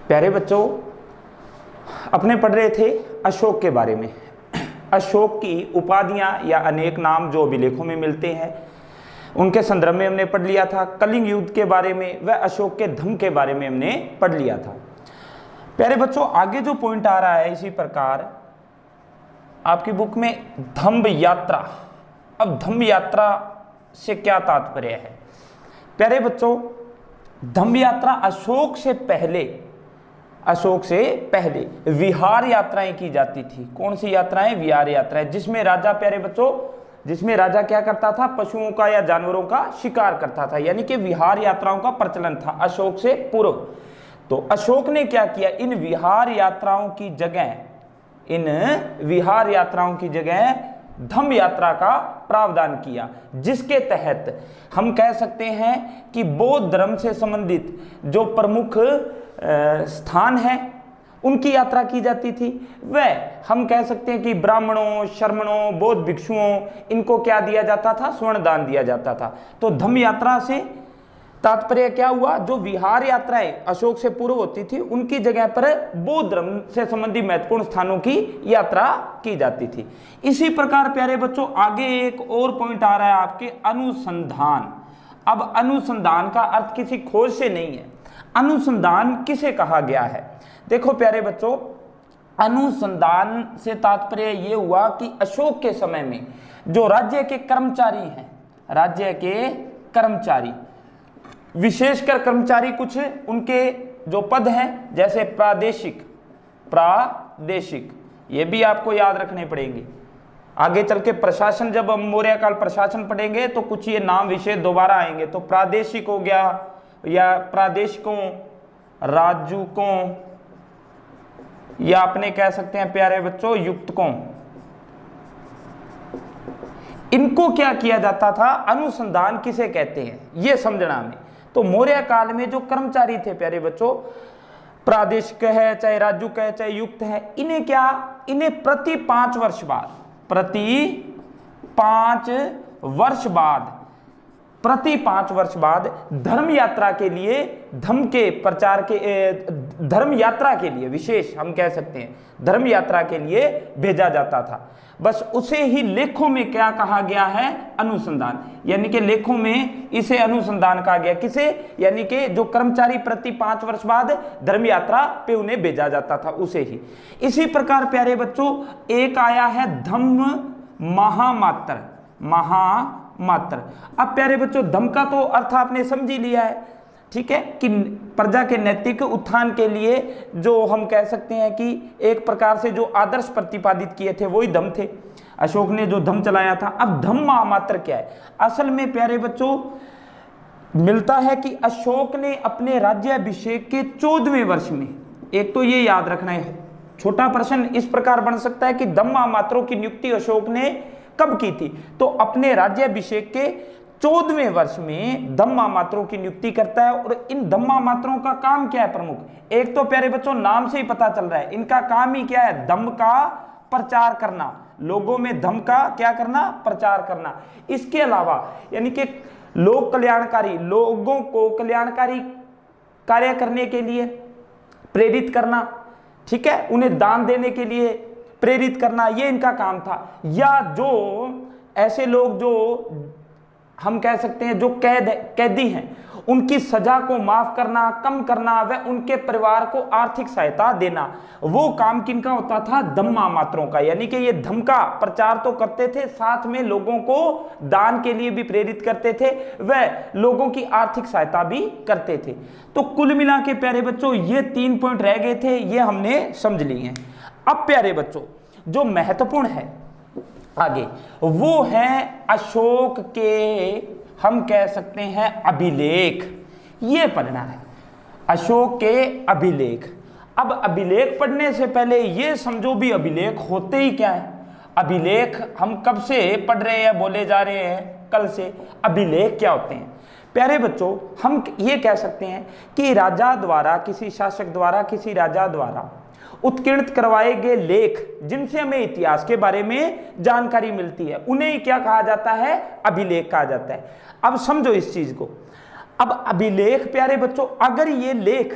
प्यारे बच्चों, अपने पढ़ रहे थे अशोक के बारे में। अशोक की उपाधियां या अनेक नाम जो अभिलेखों में मिलते हैं उनके संदर्भ में हमने पढ़ लिया था। कलिंग युद्ध के बारे में व अशोक के धम्म के बारे में हमने पढ़ लिया था। प्यारे बच्चों, आगे जो पॉइंट आ रहा है इसी प्रकार आपकी बुक में धम्म यात्रा। अब धम्म यात्रा से क्या तात्पर्य है? प्यारे बच्चों, धम्म यात्रा अशोक से पहले विहार यात्राएं की जाती थी। कौन सी यात्राएं? विहार यात्राएं, जिसमें राजा, प्यारे बच्चों, जिसमें राजा क्या करता था? पशुओं का या जानवरों का शिकार करता था, यानी कि विहार यात्राओं का प्रचलन था अशोक से पूर्व। तो अशोक ने क्या किया? इन विहार यात्राओं की जगह धम्म यात्रा का प्रावधान किया, जिसके तहत हम कह सकते हैं कि बौद्ध धर्म से संबंधित जो प्रमुख स्थान है उनकी यात्रा की जाती थी। वह हम कह सकते हैं कि ब्राह्मणों, शर्मणों, बौद्ध भिक्षुओं, इनको क्या दिया जाता था? स्वर्ण दान दिया जाता था। तो धम्म यात्रा से तात्पर्य क्या हुआ? जो विहार यात्राएं अशोक से पूर्व होती थी उनकी जगह पर बौद्ध धर्म से संबंधित महत्वपूर्ण स्थानों की यात्रा की जाती थी। इसी प्रकार प्यारे बच्चों, आगे एक और पॉइंट आ रहा है आपके, अनुसंधान। अब अनुसंधान का अर्थ किसी खोज से नहीं है। अनुसंधान किसे कहा गया है? देखो प्यारे बच्चों, अनुसंधान से तात्पर्य यह हुआ कि अशोक के समय में जो राज्य के कर्मचारी, विशेषकर कर्मचारी, कुछ उनके जो पद हैं जैसे प्रादेशिक, ये भी आपको याद रखने पड़ेंगे। आगे चल के प्रशासन, जब हम मौर्य काल प्रशासन पढ़ेंगे तो कुछ ये नाम विशेष दोबारा आएंगे। तो प्रादेशिक हो गया, या प्रादेशिकों, राजूकों, या अपने कह सकते हैं प्यारे बच्चों युक्तकों, इनको क्या किया जाता था? अनुसंधान किसे कहते हैं ये समझना हमें। तो मौर्य काल में जो कर्मचारी थे प्यारे बच्चों, प्रादेशिक है, चाहे राजूक है, चाहे युक्त है, इन्हें प्रति 5 वर्ष बाद धर्म यात्रा के लिए, धर्म यात्रा के लिए विशेष हम कह सकते हैं धर्म यात्रा के लिए भेजा जाता था। बस उसे ही लेखों में क्या कहा गया है? अनुसंधान। यानी कि लेखों में इसे अनुसंधान कहा गया। किसे? यानी कि जो कर्मचारी प्रति 5 वर्ष बाद धर्म यात्रा पे उन्हें भेजा जाता था, उसे ही। इसी प्रकार प्यारे बच्चों, एक आया है धम्म महामात्र। अब प्यारे बच्चों, धम्म का तो अर्थ आपने समझ ही लिया है, ठीक है, कि प्रजा के नैतिक उत्थान के लिए जो हम कह सकते हैं कि एक प्रकार से जो आदर्श प्रतिपादित किए थे वही धम्म थे। अशोक ने जो धम्म चलाया था। अब धम्म महामात्र क्या है? असल में प्यारे बच्चों मिलता है कि अशोक ने अपने राज्याभिषेक के 14वें वर्ष में, एक तो ये याद रखना है, छोटा प्रश्न इस प्रकार बन सकता है कि धम्म महामात्रों की नियुक्ति अशोक ने कब की थी? तो अपने राज्याभिषेक के 14वें वर्ष में धम्म महामात्रों की नियुक्ति करता है। और इन धम्म महामात्रों का काम क्या है प्रमुख? एक तो प्यारे बच्चों नाम से ही पता चल रहा है, इनका काम ही क्या है? धम्म का प्रचार करना, लोगों में धम्म का क्या करना? प्रचार करना। इसके अलावा यानी कि लोग कल्याणकारी, लोगों को कल्याणकारी कार्य करने के लिए प्रेरित करना, ठीक है, उन्हें दान देने के लिए प्रेरित करना, ये इनका काम था। या जो ऐसे लोग जो हम कह सकते हैं जो कैदी हैं, उनकी सजा को माफ करना, कम करना, व उनके परिवार को आर्थिक सहायता देना, वो काम किनका होता था? धम्म महामात्रों का। यानी कि ये धम्म का प्रचार तो करते थे, साथ में लोगों को दान के लिए भी प्रेरित करते थे, व लोगों की आर्थिक सहायता भी करते थे। तो कुल मिला के प्यारे बच्चों ये 3 पॉइंट रह गए थे, ये हमने समझ लिए हैं। अब प्यारे बच्चों जो महत्वपूर्ण है आगे, वो है अशोक के हम कह सकते हैं अभिलेख। ये पढ़ना है, अशोक के अभिलेख। अब अभिलेख पढ़ने से पहले ये समझो भी अभिलेख होते ही क्या है। अभिलेख हम कब से पढ़ रहे हैं, बोले जा रहे हैं कल से। अभिलेख क्या होते हैं प्यारे बच्चों? हम ये कह सकते हैं कि राजा द्वारा, किसी शासक द्वारा, किसी राजा द्वारा उत्कीर्णित करवाए गए लेख, जिनसे हमें इतिहास के बारे में जानकारी मिलती है, उन्हें ही क्या कहा जाता है? अभिलेख कहा जाता है। अब समझो इस चीज को। अब अभिलेख प्यारे बच्चों, अगर ये लेख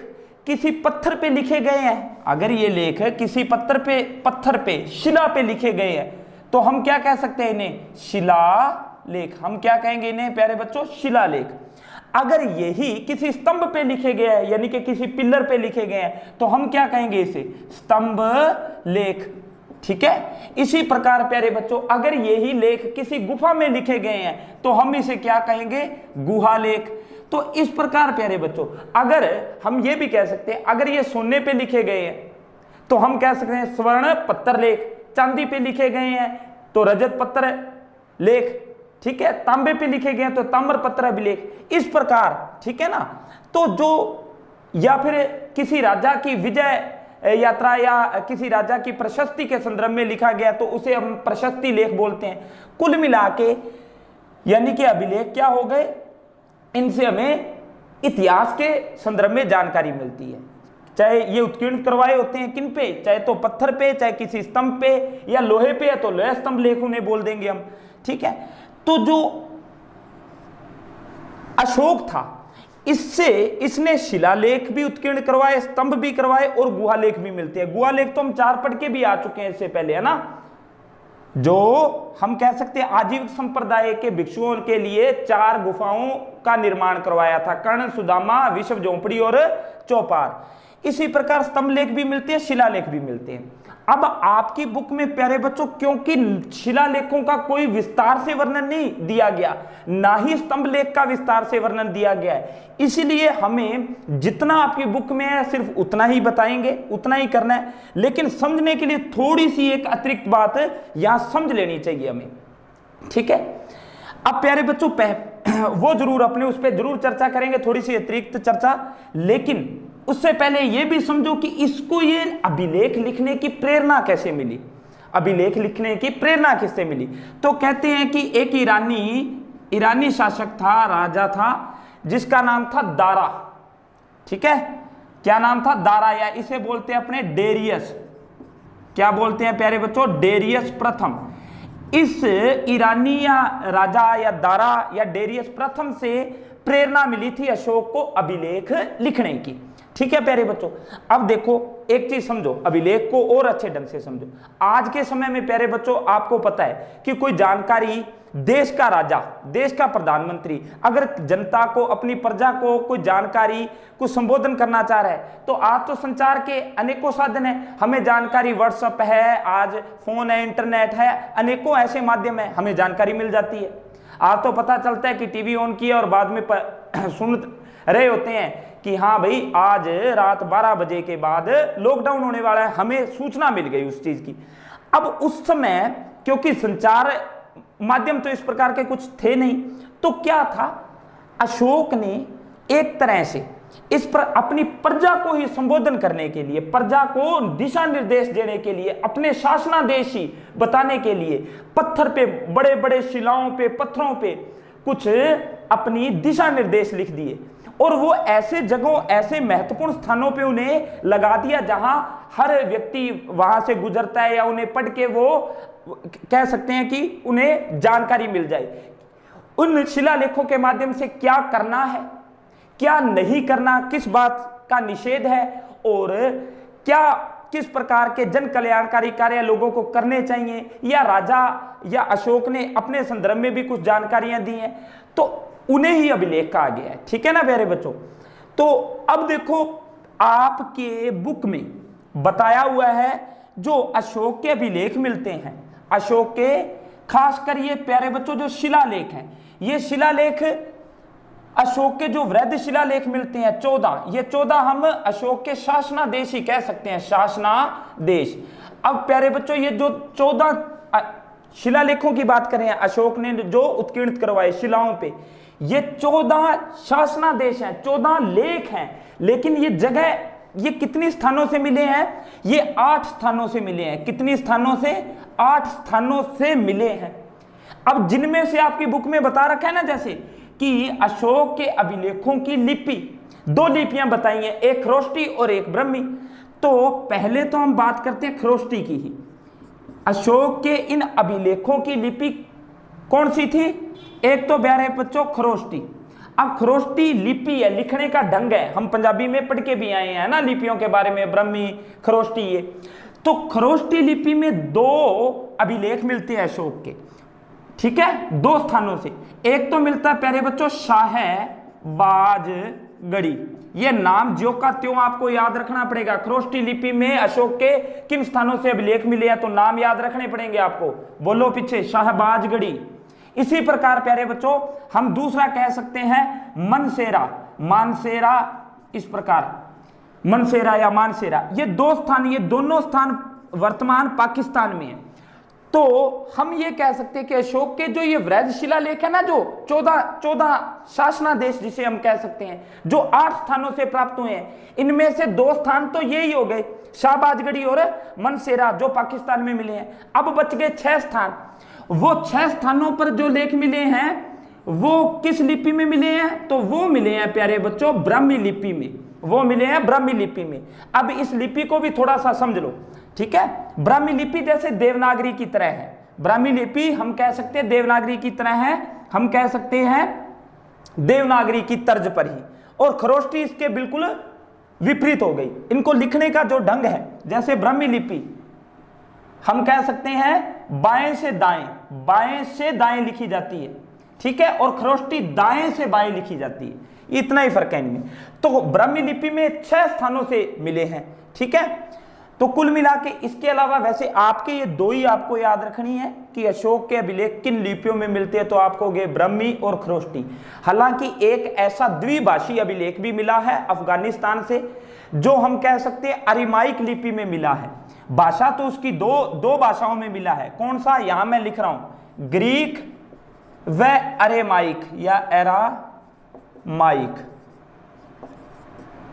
किसी पत्थर पे लिखे गए हैं, अगर ये लेख किसी पत्थर पे शिला पे लिखे गए हैं तो हम क्या कह सकते हैं इन्हें? शिलालेख। हम क्या कहेंगे इन्हें प्यारे बच्चों? शिलालेख। अगर यही किसी स्तंभ पे लिखे गए हैं यानी कि किसी पिलर पे लिखे गए हैं तो हम क्या कहेंगे इसे? स्तंभ लेख। ठीक है, इसी प्रकार प्यारे बच्चों अगर यही लेख किसी गुफा में लिखे गए हैं तो हम इसे क्या कहेंगे? गुहालेख। तो इस प्रकार प्यारे बच्चों अगर हम ये भी कह सकते हैं अगर ये सोने पे लिखे गए हैं तो हम कह सकते हैं स्वर्ण पत्थर लेख, चांदी पे लिखे गए हैं तो रजत पत्थर लेख, ठीक है, तांबे पे लिखे गए हैं तो ताम्र पत्थर अभिलेख। इस प्रकार, ठीक है ना। तो जो या फिर किसी राजा की विजय यात्रा या किसी राजा की प्रशस्ति के संदर्भ में लिखा गया तो उसे हम प्रशस्ति लेख बोलते हैं। कुल मिला के यानी कि अभिलेख क्या हो गए? इनसे हमें इतिहास के संदर्भ में जानकारी मिलती है, चाहे ये उत्कीर्ण करवाए होते हैं किन पे, चाहे तो पत्थर पे, चाहे किसी स्तंभ पे या लोहे पे, या तो लोहे स्तंभ लेख उन्हें बोल देंगे हम। ठीक है, तो जो अशोक था इसने शिलालेख भी उत्कीर्ण करवाए, स्तंभ भी करवाए और गुहालेख भी मिलते हैं। गुहालेख तो हम 4 पढ़ के भी आ चुके हैं इससे पहले, है ना, जो हम कह सकते हैं आजीविक संप्रदाय के भिक्षुओं के लिए 4 गुफाओं का निर्माण करवाया था, कर्ण, सुदामा, विश्व झोंपड़ी और चौपार। इसी प्रकार स्तंभ लेख भी मिलते हैं, शिलालेख भी मिलते हैं। अब आपकी बुक में प्यारे बच्चों क्योंकि शिलालेखों का कोई विस्तार से वर्णन नहीं दिया गया, ना ही स्तंभ लेख का विस्तार से वर्णन दिया गया है, इसलिए हमें जितना आपकी बुक में है सिर्फ उतना ही बताएंगे, उतना ही करना है। लेकिन समझने के लिए थोड़ी सी एक अतिरिक्त बात यहां समझ लेनी चाहिए हमें। ठीक है, अब प्यारे बच्चों वो जरूर अपने उस पर जरूर चर्चा करेंगे, थोड़ी सी अतिरिक्त चर्चा। लेकिन उससे पहले यह भी समझो कि इसको ये अभिलेख लिखने की प्रेरणा कैसे मिली, अभिलेख लिखने की प्रेरणा किससे मिली। तो कहते हैं कि एक ईरानी शासक था, राजा था, जिसका नाम था दारा। ठीक है, क्या नाम था? दारा, या इसे बोलते हैं अपने डेरियस। क्या बोलते हैं प्यारे बच्चों? डेरियस प्रथम। इस ईरानी या राजा या दारा या डेरियस प्रथम से प्रेरणा मिली थी अशोक को अभिलेख लिखने की। ठीक है प्यारे बच्चों, अब देखो एक चीज समझो, अभिलेख को और अच्छे ढंग से समझो। आज के समय में प्यारे बच्चों आपको पता है कि कोई जानकारी देश का राजा, देश का प्रधानमंत्री अगर जनता को, अपनी प्रजा को कोई जानकारी को संबोधन करना चाह रहा है तो आज तो संचार के अनेकों साधन है, हमें जानकारी व्हाट्सएप है, आज फोन है, इंटरनेट है, अनेकों ऐसे माध्यम है, हमें जानकारी मिल जाती है। आज तो पता चलता है कि टीवी ऑन किया और बाद में सुन रहे होते हैं कि हाँ भाई आज रात 12 बजे के बाद लॉकडाउन होने वाला है, हमें सूचना मिल गई उस चीज की। अब उस समय क्योंकि संचार माध्यम तो इस प्रकार के कुछ थे नहीं, तो क्या था, अशोक ने एक तरह से इस पर अपनी प्रजा को ही संबोधन करने के लिए, प्रजा को दिशा निर्देश देने के लिए, अपने शासनादेश ही बताने के लिए पत्थर पे, बड़े बड़े शिलाओं पे, पत्थरों पे कुछ अपनी दिशा निर्देश लिख दिए और वो ऐसे जगहों, ऐसे महत्वपूर्ण स्थानों पे उन्हें लगा दिया जहां हर व्यक्ति वहां से गुजरता है या उन्हें पढ़ के वो कह सकते हैं कि उन्हें जानकारी मिल जाए। उन शिलालेखों के माध्यम से क्या करना है, क्या नहीं करना, किस बात का निषेध है और क्या किस प्रकार के जन कल्याणकारी कार्य लोगों को करने चाहिए, या राजा या अशोक ने अपने संदर्भ में भी कुछ जानकारियां दी हैं, तो उन्हें ही अभिलेख कहा गया है। ठीक है ना प्यारे बच्चों। तो अब देखो आपके बुक में बताया हुआ है जो अशोक के अभिलेख मिलते हैं, अशोक के खासकर ये प्यारे बच्चों जो शिलालेख हैं, ये शिलालेख अशोक के जो वृद्ध शिलालेख मिलते हैं 14, ये 14 हम अशोक के शासनादेश ही कह सकते हैं, शासनादेश। अब प्यारे बच्चों ये जो 14 शिलालेखों की बात करें अशोक ने जो उत्कीर्णित करवाए शिलाओं पे, ये 14 शासनादेश हैं, 14 लेख हैं। लेकिन ये जगह ये कितनी स्थानों से मिले हैं? ये 8 स्थानों से मिले हैं। कितनी स्थानों से? 8 स्थानों से मिले हैं। अब जिनमें से आपकी बुक में बता रखा है ना, जैसे कि अशोक के अभिलेखों की लिपि, 2 लिपियां बताई हैं, एक खरोष्टी और एक ब्रह्मी। तो पहले तो हम बात करते हैं खरोष्टी की ही। अशोक के इन अभिलेखों की लिपि कौन सी थी? एक तो प्यारे बच्चों खरोष्टी। अब खरोष्टी लिपि है, लिखने का ढंग है, हम पंजाबी में पढ़ के भी आए हैं ना लिपियों के बारे में, ब्रह्मी, खरोष्टी। ये तो खरोष्टी लिपि में 2 अभिलेख मिलते हैं अशोक के, ठीक है, 2 स्थानों से। एक तो मिलता है प्यारे बच्चों शाहबाजगढ़ी, ये नाम ज्यों का त्यों आपको याद रखना पड़ेगा। खरोष्टी लिपि में अशोक के किन स्थानों से अभिलेख मिले हैं, तो नाम याद रखने पड़ेंगे आपको। बोलो पीछे, शाहबाजगढ़ी। इसी प्रकार प्यारे बच्चों हम दूसरा कह सकते हैं मनसेरा, मानसेरा, इस प्रकार मनसेरा या मानसेरा। ये 2 स्थान, ये दोनों स्थान वर्तमान पाकिस्तान में है। तो हम ये कह सकते हैं कि अशोक के जो ये वृहद शिलालेख है ना, जो 14 शासनादेश जिसे हम कह सकते हैं, जो 8 स्थानों से प्राप्त हुए हैं, इनमें से 2 स्थान तो यही हो गए, शाहबाजगढ़ी और मनसेरा, जो पाकिस्तान में मिले हैं। अब बच गए 6 स्थान। वो 6 स्थानों पर जो लेख मिले हैं वो किस लिपि में मिले हैं, तो वो मिले हैं प्यारे बच्चों ब्राह्मी लिपि में, वो मिले हैं ब्राह्मी लिपि में। अब इस लिपि को भी थोड़ा सा समझ लो, ठीक है। ब्राह्मी लिपि जैसे देवनागरी की तरह है, ब्राह्मी लिपि हम कह सकते हैं देवनागरी की तरह है, हम कह सकते हैं देवनागरी की तर्ज पर ही। और खरोष्टी इसके बिल्कुल विपरीत हो गई। इनको लिखने का जो ढंग है, जैसे ब्राह्मी लिपि हम कह सकते हैं बाएं से दाएं लिखी जाती है, ठीक है, और खरोष्टी दाएं से बाएं लिखी जाती है, इतना ही फर्क है इनमें। तो ब्राह्मी लिपि में 6 स्थानों से मिले हैं, ठीक है। तो कुल मिला के इसके अलावा वैसे आपके ये 2 ही आपको याद रखनी है कि अशोक के अभिलेख किन लिपियों में मिलते हैं, तो आपको गए ब्राह्मी और खरोष्टी। हालांकि एक ऐसा द्विभाषी अभिलेख भी मिला है अफगानिस्तान से, जो हम कह सकते हैं अरिमाइक लिपि में मिला है। भाषा तो उसकी दो भाषाओं में मिला है। कौन सा, यहां मैं लिख रहा हूं, ग्रीक व अरेमाइक या एरामाइक,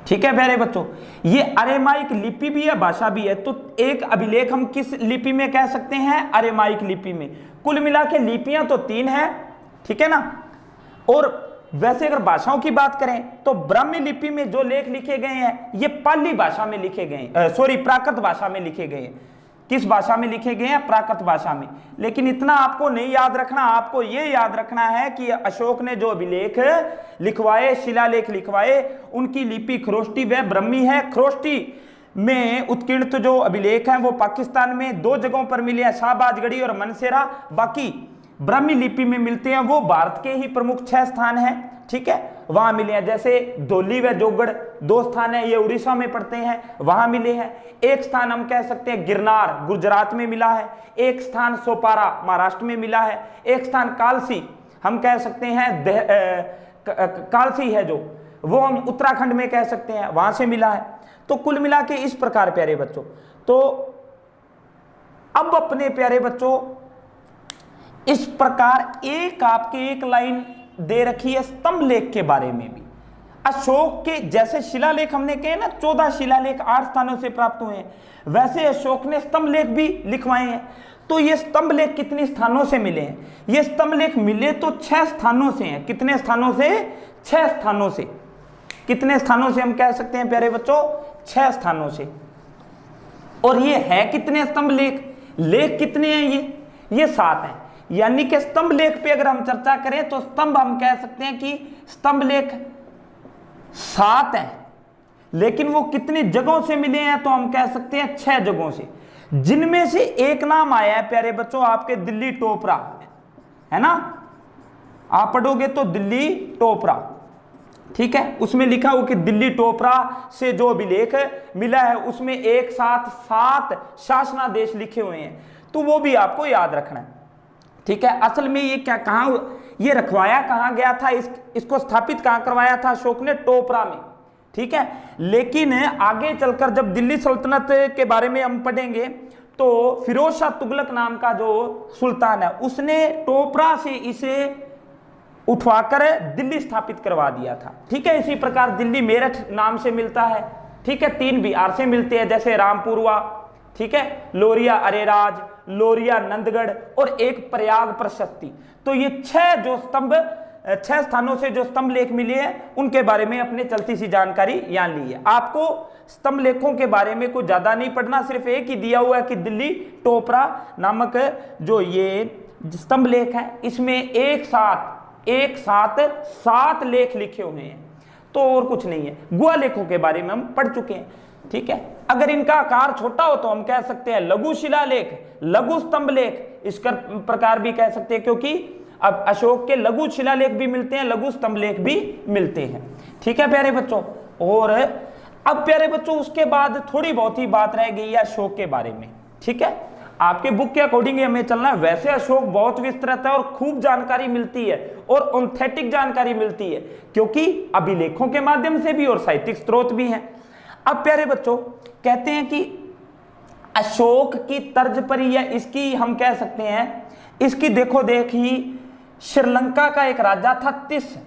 ठीक है प्यारे बच्चों। ये अरेमाइक लिपि भी है, भाषा भी है। तो एक अभिलेख हम किस लिपि में कह सकते हैं, अरेमाइक लिपि में। कुल मिला के लिपियां तो 3 हैं, ठीक है ना। और वैसे अगर भाषाओं की बात करें तो ब्राह्मी लिपि में जो लेख लिखे गए हैं ये पाली भाषा में लिखे गए, प्राकृत भाषा में लिखे गए हैं। किस भाषा में लिखे गए हैं, प्राकृत भाषा में। लेकिन इतना आपको नहीं याद रखना, आपको ये याद रखना है कि अशोक ने जो अभिलेख लिखवाए, शिलालेख लिखवाए, उनकी लिपि खरोष्टी व ब्राह्मी है। खरोष्टी में उत्कीर्णित जो अभिलेख हैं वो पाकिस्तान में 2 जगहों पर मिले हैं, शाहबाजगढ़ी और मनसेरा। बाकी ब्राह्मी लिपि में मिलते हैं वो भारत के ही प्रमुख 6 स्थान हैं, ठीक है, वहां मिले हैं। जैसे धौली व जोगढ़ 2 स्थान है, ये उड़ीसा में पड़ते हैं, वहां मिले हैं। एक स्थान हम कह सकते हैं गिरनार गुजरात में मिला है, एक स्थान सोपारा महाराष्ट्र में मिला है, एक स्थान कालसी हम कह सकते हैं कालसी है जो, वो हम उत्तराखंड में कह सकते हैं, वहां से मिला है। तो कुल मिला के इस प्रकार प्यारे बच्चों। तो अब अपने प्यारे बच्चों इस प्रकार एक लाइन दे रखी है स्तंभ लेख के बारे में भी। अशोक के जैसे शिलालेख हमने कहे ना 14 शिलालेख 8 स्थानों से प्राप्त हुए हैं, वैसे अशोक ने स्तंभ लेख भी लिखवाए हैं। तो ये स्तंभ लेख कितने स्थानों से मिले हैं, ये स्तंभ लेख मिले तो 6 स्थानों से हैं। कितने स्थानों से, 6 स्थानों से। कितने स्थानों से हम कह सकते हैं प्यारे बच्चों, 6 स्थानों से। और ये है कितने स्तंभ लेख, लेख कितने हैं, ये 7 हैं। यानी कि स्तंभ लेख पे अगर हम चर्चा करें तो स्तंभ हम कह सकते हैं कि स्तंभ लेख 7 हैं, लेकिन वो कितनी जगहों से मिले हैं, तो हम कह सकते हैं 6 जगहों से। जिनमें से एक नाम आया है प्यारे बच्चों आपके दिल्ली टोपरा, है ना, आप पढ़ोगे तो दिल्ली टोपरा, ठीक है, उसमें लिखा हो कि दिल्ली टोपरा से जो अभिलेख मिला है उसमें एक साथ 7 शासनादेश लिखे हुए हैं। तो वो भी आपको याद रखना है, ठीक है। असल में ये क्या, कहां ये रखवाया कहां गया था, इसको स्थापित कहां करवाया था अशोक ने, टोपरा में, ठीक है। लेकिन आगे चलकर जब दिल्ली सल्तनत के बारे में हम पढ़ेंगे तो फिरोज शाह तुगलक नाम का जो सुल्तान है उसने टोपरा से इसे उठवाकर दिल्ली स्थापित करवा दिया था, ठीक है। इसी प्रकार दिल्ली मेरठ नाम से मिलता है, ठीक है, 3 बिहार से मिलते हैं, जैसे रामपुर हुआ, ठीक है, लोरिया अरेराज, लोरिया नंदगढ़ और एक प्रयाग प्रशस्ति। तो ये 6 स्थानों से जो स्तंभ लेख मिले हैं उनके बारे में अपने चलती सी जानकारी यहां ली है। आपको स्तंभ लेखों के बारे में कुछ ज्यादा नहीं पढ़ना, सिर्फ एक ही दिया हुआ है कि दिल्ली टोपरा नामक जो ये स्तंभ लेख है इसमें एक साथ एक साथ 7 लेख लिखे हुए हैं, तो और कुछ नहीं है। गुहा लेखों के बारे में हम पढ़ चुके हैं, ठीक है। अगर इनका आकार छोटा हो तो हम कह सकते हैं लघु शिलालेख, लघु स्तंभ लेख, इस प्रकार भी कह सकते हैं, क्योंकि अब अशोक के लघु शिलालेख भी मिलते हैं, लघु स्तंभ लेख भी मिलते हैं, ठीक है प्यारे बच्चों। और अब प्यारे बच्चों उसके बाद थोड़ी बहुत ही बात रह गई है अशोक के बारे में, ठीक है। आपके बुक के अकॉर्डिंग हमें चलना है। वैसे अशोक बहुत विस्तृत है और खूब जानकारी मिलती है और ऑथेंटिक जानकारी मिलती है, क्योंकि अभिलेखों के माध्यम से भी और साहित्यिक स्रोत भी हैं। अब प्यारे बच्चों कहते हैं कि अशोक की तर्ज पर, या इसकी हम कह सकते हैं, इसकी देखो देखी श्रीलंका का एक राजा था तिस।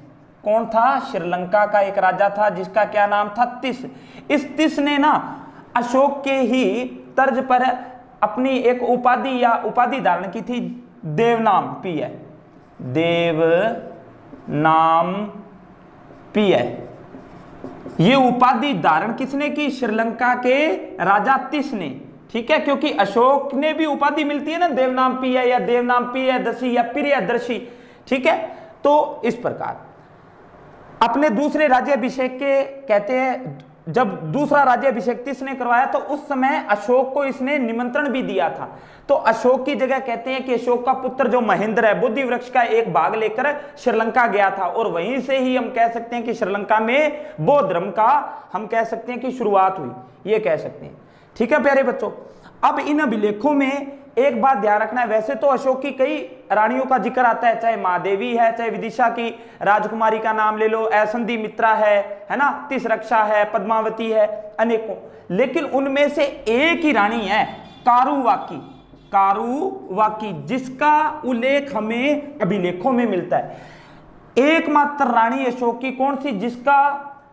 कौन था? श्रीलंका का एक राजा था जिसका क्या नाम था? तिस। इस तिस ने ना अशोक के ही तर्ज पर अपनी एक उपाधि या उपाधि धारण की थी, देवनाम पीय। देवनाम पीय, ये उपाधि धारण किसने की? श्रीलंका के राजा तिस ने, ठीक है। क्योंकि अशोक ने भी उपाधि मिलती है ना, देवनाम पीय या देवनाम पीयदर्शी या प्रियदर्शी, ठीक है। तो इस प्रकार अपने दूसरे राज्याभिषेक के कहते हैं, जब दूसरा राज्याभिषेक तिसने करवाया तो उस समय अशोक को इसने निमंत्रण भी दिया था। तो अशोक की जगह कहते हैं कि अशोक का पुत्र जो महेंद्र है, बोधि वृक्ष का एक भाग लेकर श्रीलंका गया था, और वहीं से ही हम कह सकते हैं कि श्रीलंका में बौद्ध धर्म का हम कह सकते हैं कि शुरुआत हुई, ये कह सकते हैं, ठीक है प्यारे बच्चों। अब इन अभिलेखों में एक बात ध्यान रखना है, वैसे तो अशोक की कई रानियों का जिक्र आता है, चाहे महादेवी है, चाहे विदिशा की राजकुमारी का नाम ले लो, ऐसंदी मित्रा है ना, तिसरक्षा है, पद्मावती है, अनेकों। लेकिन उनमें से एक ही रानी है कारुवाकी, कारुवाकी, जिसका उल्लेख हमें अभिलेखों में मिलता है। एकमात्र रानी अशोक की कौन सी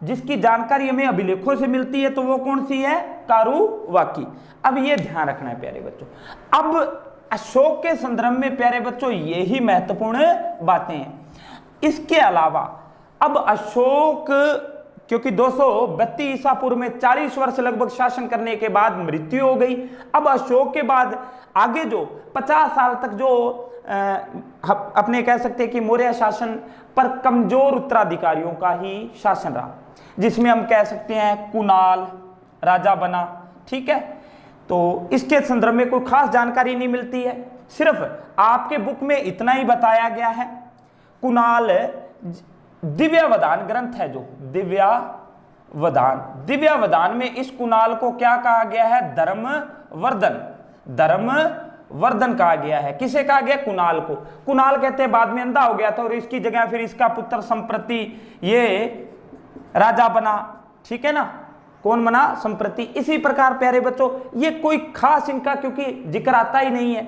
जिसकी जानकारी हमें अभिलेखों से मिलती है, तो वो कौन सी है? कारुवाकी। अब ये ध्यान रखना है प्यारे बच्चों। अब अशोक के संदर्भ में प्यारे बच्चों यही महत्वपूर्ण बातें हैं। इसके अलावा अब अशोक, क्योंकि 232 ईसा पूर्व में 40 वर्ष लगभग शासन करने के बाद मृत्यु हो गई। अब अशोक के बाद आगे जो 50 साल तक जो अपने कह सकते हैं कि मौर्य शासन पर कमजोर उत्तराधिकारियों का ही शासन रहा, जिसमें हम कह सकते हैं कुणाल राजा बना, ठीक है। तो इसके संदर्भ में कोई खास जानकारी नहीं मिलती है, सिर्फ आपके बुक में इतना ही बताया गया है। कुणाल दिव्यावधान ग्रंथ है, जो दिव्यावधान में इस कुणाल को क्या कहा गया है? धर्मवर्धन कहा गया है। किसे कहा गया? कुणाल को। कुणाल कहते हैं बाद में अंधा हो गया था और इसकी जगह फिर इसका पुत्र संप्रति ये राजा बना, ठीक है ना। कौन बना? संप्रति। इसी प्रकार प्यारे बच्चों ये कोई खास इनका क्योंकि जिक्र आता ही नहीं है,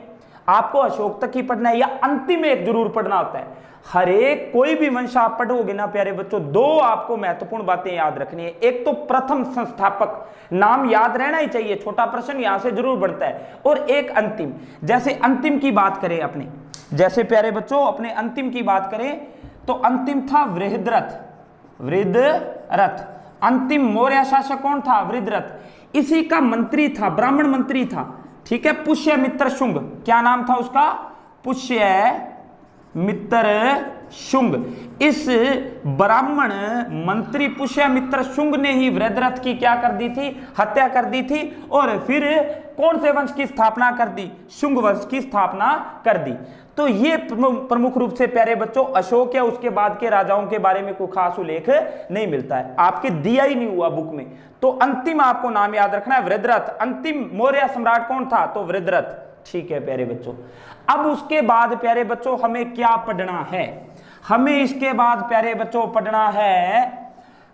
आपको अशोक तक ही पढ़ना है या अंतिम एक जरूर पढ़ना होता है। हर एक कोई भी वंश आप पढ़ोगे ना प्यारे बच्चों, 2 आपको महत्वपूर्ण बातें याद रखनी है। एक तो प्रथम संस्थापक नाम याद रहना ही चाहिए, छोटा प्रश्न यहां से जरूर बनता है, और एक अंतिम। जैसे अंतिम की बात करें अपने, जैसे प्यारे बच्चों अपने अंतिम की बात करें तो अंतिम था वृद्धरथ। अंतिम मौर्य शासक कौन था? वृद्धरथ। इसी का मंत्री था, ब्राह्मण मंत्री था, ठीक है, पुष्यमित्र शुंग। क्या नाम था उसका? पुष्यमित्र शुंग। इस ब्राह्मण मंत्री पुष्यमित्र शुंग ने ही वृद्धरथ की क्या कर दी थी? हत्या कर दी थी। और फिर कौन से वंश की स्थापना कर दी? शुंग वंश की स्थापना कर दी। तो ये प्रमुख रूप से प्यारे बच्चों अशोक या उसके बाद के राजाओं के बारे में कोई खास उल्लेख नहीं मिलता है, आपके दिया ही नहीं हुआ बुक में। तो अंतिम आपको नाम याद रखना है वृद्धरथ। अंतिम मौर्य सम्राट कौन था? तो वृद्धरथ, ठीक है प्यारे बच्चों। अब उसके बाद प्यारे बच्चों हमें क्या पढ़ना है? हमें इसके बाद प्यारे बच्चों पढ़ना है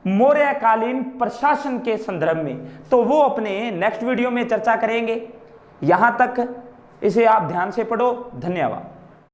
मौर्यकालीन प्रशासन के संदर्भ में, तो वो अपने नेक्स्ट वीडियो में चर्चा करेंगे। यहां तक इसे आप ध्यान से पढ़ो। धन्यवाद।